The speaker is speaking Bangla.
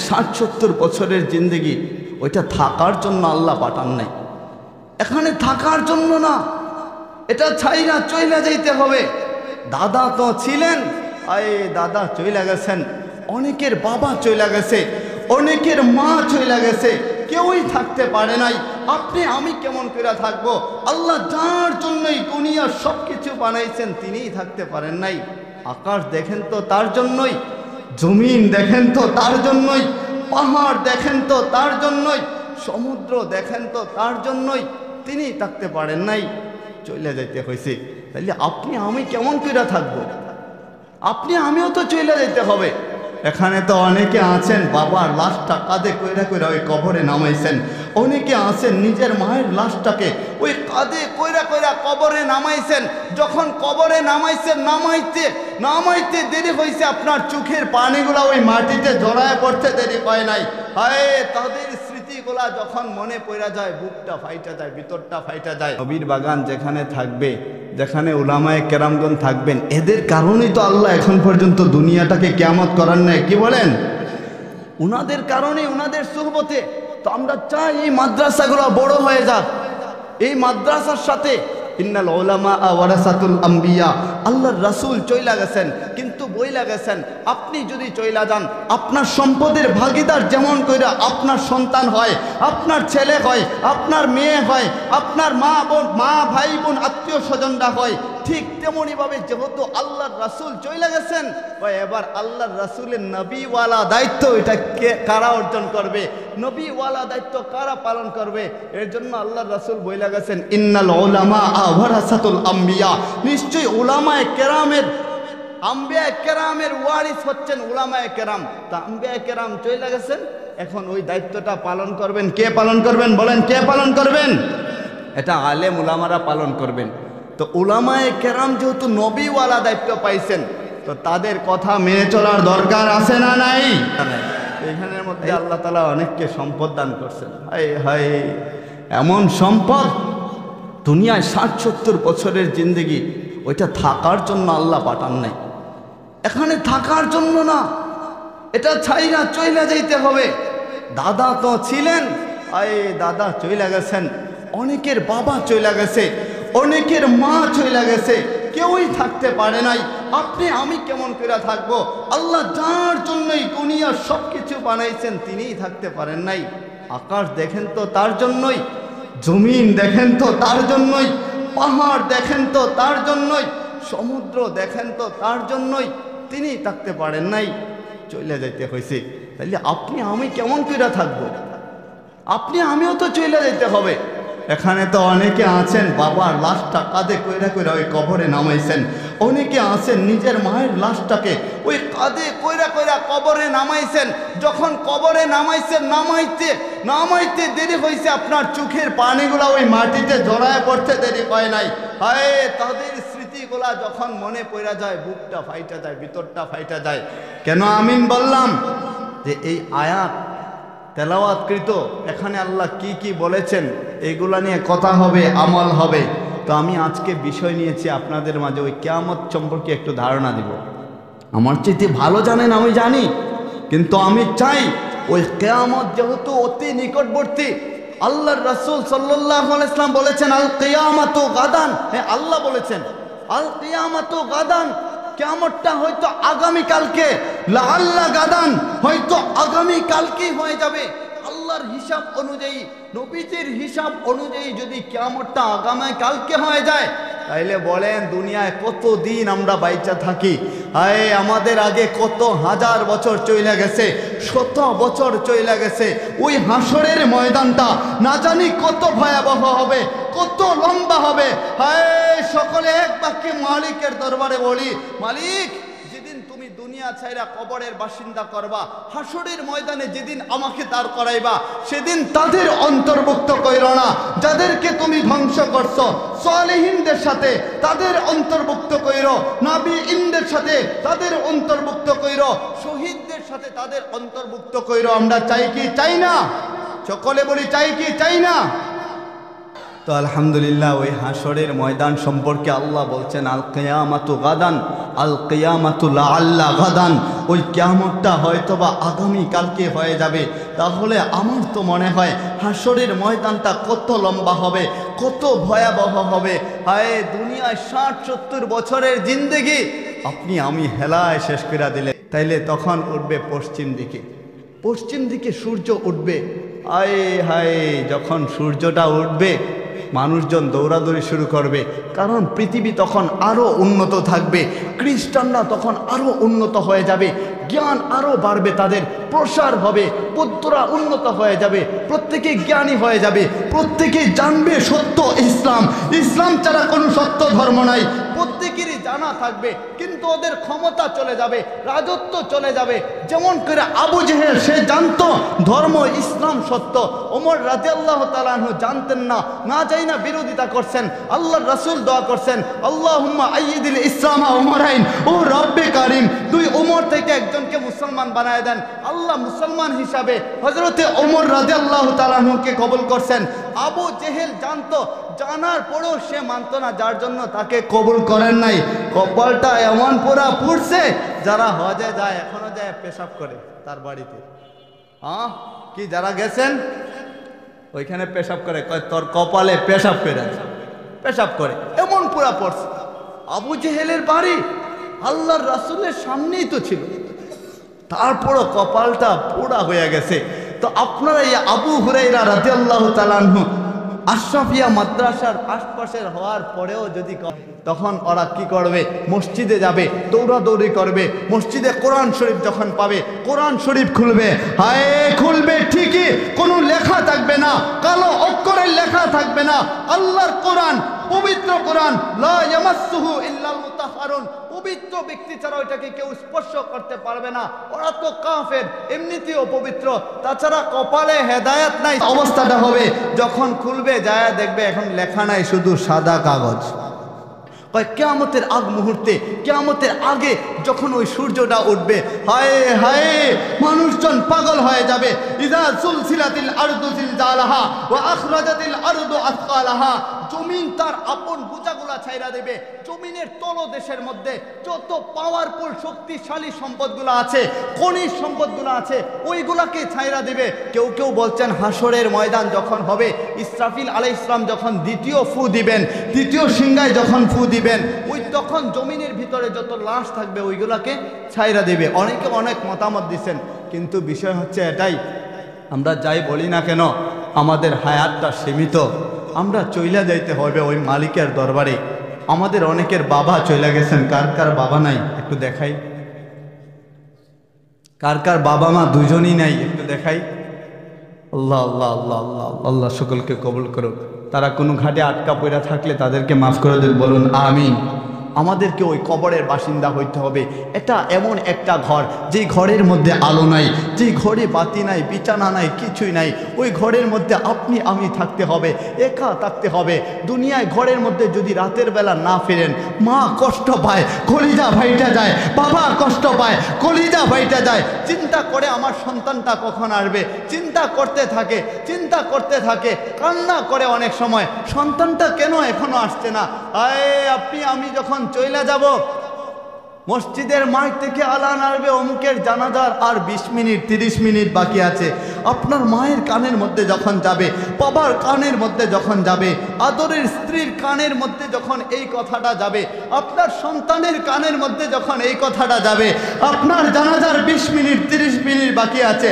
60-70 বছরের জিন্দেগি ওইটা থাকার জন্য আল্লাহ পাঠান নাই, এখানে থাকার জন্য না, এটা ছাইরা চইলা যাইতে হবে। দাদা তো ছিলেন, দাদা চইলা গেছেন, অনেকের বাবা চইলা গেছে, অনেকের মা চইলা গেছে, কেউই থাকতে পারে নাই। আপনি আমি কেমন করে থাকবো? আল্লাহ যার জন্যই দুনিয়ার সব কিছু বানাইছেন তিনিই থাকতে পারেন নাই। আকাশ দেখেন তো তার জন্যই, জমিন দেখেন তো তার জন্যই, পাহাড় দেখেন তো তার জন্যই, সমুদ্র দেখেন তো তার জন্যই, তিনি থাকতে পারেন নাই, চলে যাইতে হয়েছে। তাইলে আপনি আমি কেমন করে থাকবো? আপনি আমিও তো চলে যেতে হবে। এখানে তো অনেকে আছেন বাবার লাশটা কাঁধে কইরা কইরা ওই কবরে নামাইছেন, অনেকে আছেন নিজের মায়ের লাশটাকে ওই কাঁধে কইরা কইরা কবরে নামাইছেন। যখন কবরে নামাইছেন, নামাইতে দেরি হয়েছে, আপনার চোখের পানিগুলা ওই মাটিতে জড়ায় পড়তে দেরি হয় নাই। হায়, তাদের স্মৃতিগুলা যখন মনে পড়া যায়, বুকটা ফাইটা যায়, ভিতরটা ফাইটা যায়। নবীর বাগান যেখানে থাকবে, যেখানে উলামায়ে কেরামগণ থাকবেন, এদের কারণেই তো আল্লাহ এখন পর্যন্ত দুনিয়াটাকে কিয়ামত করার নাই। কি বলেন? উনাদের কারণে, উনাদের সুহবতে তো আমরা চাই এই মাদ্রাসাগুলো বড় হয়ে যাক। এই মাদ্রাসার সাথে ইন্নাল উলামা ওয়ারাসাতুল আম্বিয়া, আল্লাহর রাসূল চইলা গেছেন, কিন্তু বইলা গেছেন আপনি যদি চইলা যান, আপনার সম্পদের ভাগিদার যেমন কইরা আপনার সন্তান হয়, আপনার ছেলে হয়, আপনার মেয়ে হয়, আপনার মা ভাই বোন আত্মীয় স্বজনরা হয়, ঠিক তেমনিভাবে যেহেতু আল্লাহর রাসূল চইলা গেছেন, এবার আল্লাহর রাসূলের নবীওয়ালা দায়িত্ব এটা কারা অর্জন করবে? নবীওয়ালা দায়িত্ব কারা পালন করবে? এর জন্য আল্লাহর রাসূল বইলা গেছেন ইন্নাল উলামা ওয়ারাসাতুল আম্বিয়া, নিশ্চয়ই উলামায়ে কেরামের, আম্বিয়া কেরামের ওয়ারিস হচ্ছেন উলামায়ে কেরাম। তা আম্বিয়া কেরাম চইলা গেছেন, এখন ওই দায়িত্বটা পালন করবেন কে? পালন করবেন বলেন, কে পালন করবেন? এটা আলেম উলামারা পালন করবেন। তো উলামায়ে কেরাম যেহেতু নবীওয়ালা দায়িত্ব পাইছেন, তো তাদের কথা মেনে চলার দরকার আছে না নাই? এখানের মধ্যে আল্লাহ তাআলা অনেককে সম্পদ দান করছেন। হায় হায়, এমন সম্পদ দুনিয়ায় 60-70 বছরের জিন্দেগি ওইটা থাকার জন্য আল্লাহ পাঠান নাই, এখানে থাকার জন্য না, এটা ছাইরা চইলা যাইতে হবে। দাদা তো ছিলেন, দাদা চইলা গেছেন, অনেকের বাবা চইলা গেছে, অনেকের মা চইলা গেছে, কেউই থাকতে পারে নাই। আপনি আমি কেমন করে থাকবো? আল্লাহ যার জন্যই দুনিয়ার সব কিছু বানাইছেন তিনিই থাকতে পারেন নাই। আকাশ দেখেন তো তার জন্যই, জমিন দেখেন তো তার জন্যই, পাহাড় দেখেন তো তার জন্যই, সমুদ্র দেখেন তো তার জন্যই, তিনি থাকতে পারেন নাই, চলে যাইতে হয়েছে। তাইলে আপনি আমি কেমন করে থাকবো? আপনি আমিও তো চলে যেতে হবে। এখানে তো অনেকে আছেন বাবার লাশটা কাঁধে কইরা কইরা ওই কবরে নামাইছেন, অনেকে আছেন নিজের মায়ের লাশটাকে ওই কাঁধে কইরা কইরা কবরে নামাইছেন। যখন কবরে নামাইছেন, নামাইতে দেরি হয়েছে, আপনার চোখের পানিগুলা ওই মাটিতে জড়ায় পড়তে দেরি হয় নাই। হায়, তাদের স্মৃতিগুলা যখন মনে পড়া যায়, বুকটা ফাইটা যায়, ভিতরটা ফাইটা যায়। কেন আমিন বললাম? যে এই আয়াত তেলাওয়াতকৃত এখানে আল্লাহ কি কি বলেছেন এগুলা নিয়ে কথা হবে, আমল হবে। তো আমি আজকে বিষয় নিয়েছি আপনাদের মাঝে ওই কিয়ামত সম্পর্কে একটু ধারণা দিব। আমার চাইতে ভালো জানেন আমি জানি, কিন্তু আমি চাই ওই কিয়ামত যেহেতু অতি নিকটবর্তী, আল্লাহর রাসূল সাল্লাল্লাহু আলাইহি ওয়াসাল্লাম বলেছেন আল কিয়ামাতু গাদান, হ্যাঁ আল্লাহ বলেছেন আল কিয়ামাতু গাদান, কিয়ামতটা হয়তো আগামী কালকে, লাআল্লা গাদান, হয়তো আগামী কালকেই হয়ে যাবে। আল্লাহর হিসাব অনুযায়ী, নবীজির হিসাব অনুযায়ী যদি কিয়ামতটা আগামী কালকে হয়ে যায়, তাইলে বলেন দুনিয়ায় কতদিন আমরা বাইচা থাকি? হায়, আমাদের আগে কত হাজার বছর চইলা গেছে, শত বছর চইলা গেছে। ওই হাসরের ময়দানটা না জানি কত ভয়াবহ হবে, কত লম্বা হবে। হায়, সকলে এক বাক্যে মালিকের দরবারে বলি, মালিক যেদিন তুমি দুনিয়া ছাইরা কবরের বাসিন্দা করবা, হাসরের ময়দানে যেদিন আমাকে দাঁড় করাইবা, সেদিন তাদের অন্তর্ভুক্ত কইরো না যাদেরকে তুমি ধ্বংস করছো। সালেহিনদের সাথে তাদের অন্তর্ভুক্ত কইরো, নবীদের সাথে তাদের অন্তর্ভুক্ত কইরো, শহীদদের সাথে তাদের অন্তর্ভুক্ত কইরো। আমরা চাই কি চাই না? সকলে বলি চাই কি চাই না? তো আলহামদুলিল্লাহ ওই হাসরের ময়দান সম্পর্কে আল্লাহ বলছেন আল কিয়ামাতু গাদান, আল কিয়ামাতু লাআল্লা গাদান। ওই কিয়ামতটা হয়তোবা আগামী কালকে হয়ে যাবে। তাহলে আমার তো মনে হয় হাসরের ময়দানটা কত লম্বা হবে, কত ভয়াবহ হবে। হায় দুনিয়ায় 60-70 বছরের জিন্দেগি আপনি আমি হেলায় শেষ করে দিলে, তাইলে তখন উঠবে পশ্চিম দিকে, পশ্চিম দিকে সূর্য উঠবে। আয় হায় যখন সূর্যটা উঠবে মানুষজন দৌড়াদৌড়ি শুরু করবে, কারণ পৃথিবী তখন আরও উন্নত থাকবে, খ্রিস্টানরা তখন আরও উন্নত হয়ে যাবে, জ্ঞান আরও বাড়বে, তাদের প্রসার হবে, বৌদ্ধরা উন্নত হয়ে যাবে, প্রত্যেকে জ্ঞানী হয়ে যাবে, প্রত্যেকে জানবে সত্য ইসলাম, ইসলাম ছাড়া কোনো সত্য ধর্ম নাই, প্রত্যেকেরই জানা থাকবে। কিন্তু ওদের ক্ষমতা চলে যাবে, রাজত্ব চলে যাবে। যেমন করে আবু জেহেল সে জানতো ধর্ম ইসলাম সত্য, ওমর রাদিয়াল্লাহু তাআলা আনহু জানতেন না, না যাই না বিরোধিতা করছেন। আল্লাহর রাসূল দোয়া করছেন আল্লাহুম্মা আইয়িদিল ইসলামা উমরাইন, ও রব্বে কারীম তুই ওমর থেকে একজনকে মুসলমান বানায় দেন। আল্লাহ মুসলমান হিসাবে হযরতে ওমর রাদিয়াল্লাহু তাআলা আনহুকে কবুল করছেন। আবু জেহেল জানতো, জানার পরেও সে মানতো না, যার জন্য তাকে কবুল করেন নাই। কপালটা এমন পুরা পুড়ছে, যারা হজে যায় এখনো যায় পেশাব করে তার বাড়িতে। হ্যাঁ কি যারা গেছেন ওইখানে পেশাব করে, তোর কপালে পেশাব করে, পেশাব করে, এমন পুরা পড়ছে। আবু জেহেলের বাড়ি আল্লাহর রাসূলের সামনেই তো ছিল, তারপরও কপালটা পোড়া হয়ে গেছে। তো আপনারা এই আবু হুরায়রা রাদিয়াল্লাহু তাআলা আনহু আশরাফিয়া মাদ্রাসার আশপাশের হওয়ার পরেও যদি, তখন ওরা কি করবে? মসজিদে যাবে, দৌড়াদৌড়ি করবে, মসজিদে কোরআন শরীফ যখন পাবে কোরআন শরীফ খুলবে। হায় খুলবে ঠিকই, কোনো লেখা থাকবে না, কালো অক্ষরের লেখা থাকবে না, আল্লাহর কোরআন, পবিত্র কোরআন, লা ইয়ামাসসুহু ইল্লাল মুতাহহারুন, পবিত্র ব্যক্তি ছাড়া ওইটাকে কেউ স্পর্শ করতে পারবে না। ওরা তো কাফের, এমনিতেও পবিত্র, তাছাড়া কপালে হেদায়েত নাই। অবস্থাটা হবে যখন খুলবে যায় দেখবে এখন লেখা নাই, শুধু সাদা কাগজ। কিয়ামতের আগ মুহূর্তে, কিয়ামতের আগে যখন ওই সূর্যটা উঠবে, হায় হায় মানুষজন পাগল হয়ে যাবে। ইযা সুলসিলাতিল আরদু জিলজালাহা ওয়া আখরাজাতিল আরদু আসকালাহা, জমিন তার আপন বোঝাগুলা ছাইরা দেবে। জমিনের তলদেশের মধ্যে যত পাওয়ারফুল শক্তিশালী সম্পদগুলো আছে, খনিজ সম্পদগুলো আছে, ওইগুলাকে ছাইরা দিবে। কেউ কেউ বলছেন হাসরের ময়দান যখন হবে, ইসরাফিল আলাইহিস সালাম যখন দ্বিতীয় ফু দিবেন, দ্বিতীয় সিংহায় যখন ফু দিবেন, ওই তখন জমিনের ভিতরে যত লাশ থাকবে ওইগুলাকে ছাইরা দিবে। অনেকে অনেক মতামত দিচ্ছেন, কিন্তু বিষয় হচ্ছে এটাই, আমরা যাই বলি না কেন আমাদের হায়াতটা সীমিত, আমরা চইলা যাইতে হবে ওই মালিকের দরবারে। আমাদের অনেকের বাবা চইলা গেছেন, কার কার বাবা নাই একটু দেখাই, কার কার বাবা মা দুজনই নাই একটু দেখাই। আল্লাহ আল্লাহ আল্লাহ আল্লাহ আল্লাহ সকলকে কবুল করুক। তারা কোনো ঘাটে আটকা পড়া থাকলে তাদেরকে মাফ করে দেন, বলুন আমিন। আমাদেরকে ওই কবরের বাসিন্দা হইতে হবে। এটা এমন একটা ঘর, যেই ঘরের মধ্যে আলো নাই, যেই ঘরে বাতি নাই, বিছানা নাই, কিছুই নাই, ওই ঘরের মধ্যে আপনি আমি থাকতে হবে, একা থাকতে হবে। দুনিয়ায় ঘরের মধ্যে যদি রাতের বেলা না ফেরেন, মা কষ্ট পায়, কলিজা ভাইটা যায়, বাবা কষ্ট পায়, কলিজা ভাইটা যায়, চিন্তা করে আমার সন্তানটা কখন আসবে, চিন্তা করতে থাকে, চিন্তা করতে থাকে, কান্না করে অনেক সময়, সন্তানটা কেন এখনো আসছে না। আয় আপনি আমি যখন চইলা যাব, মসজিদের মাঠ থেকে আলান আসবে অমুকের জানাজার আর 20 মিনিট 30 মিনিট বাকি আছে, আপনার মায়ের কানের মধ্যে যখন যাবে, বাবার কানের মধ্যে যখন যাবে, আদরের স্ত্রীর কানের মধ্যে যখন এই কথাটা যাবে, আপনার সন্তানের কানের মধ্যে যখন এই কথাটা যাবে, আপনার জানাজার 20 মিনিট 30 মিনিট বাকি আছে,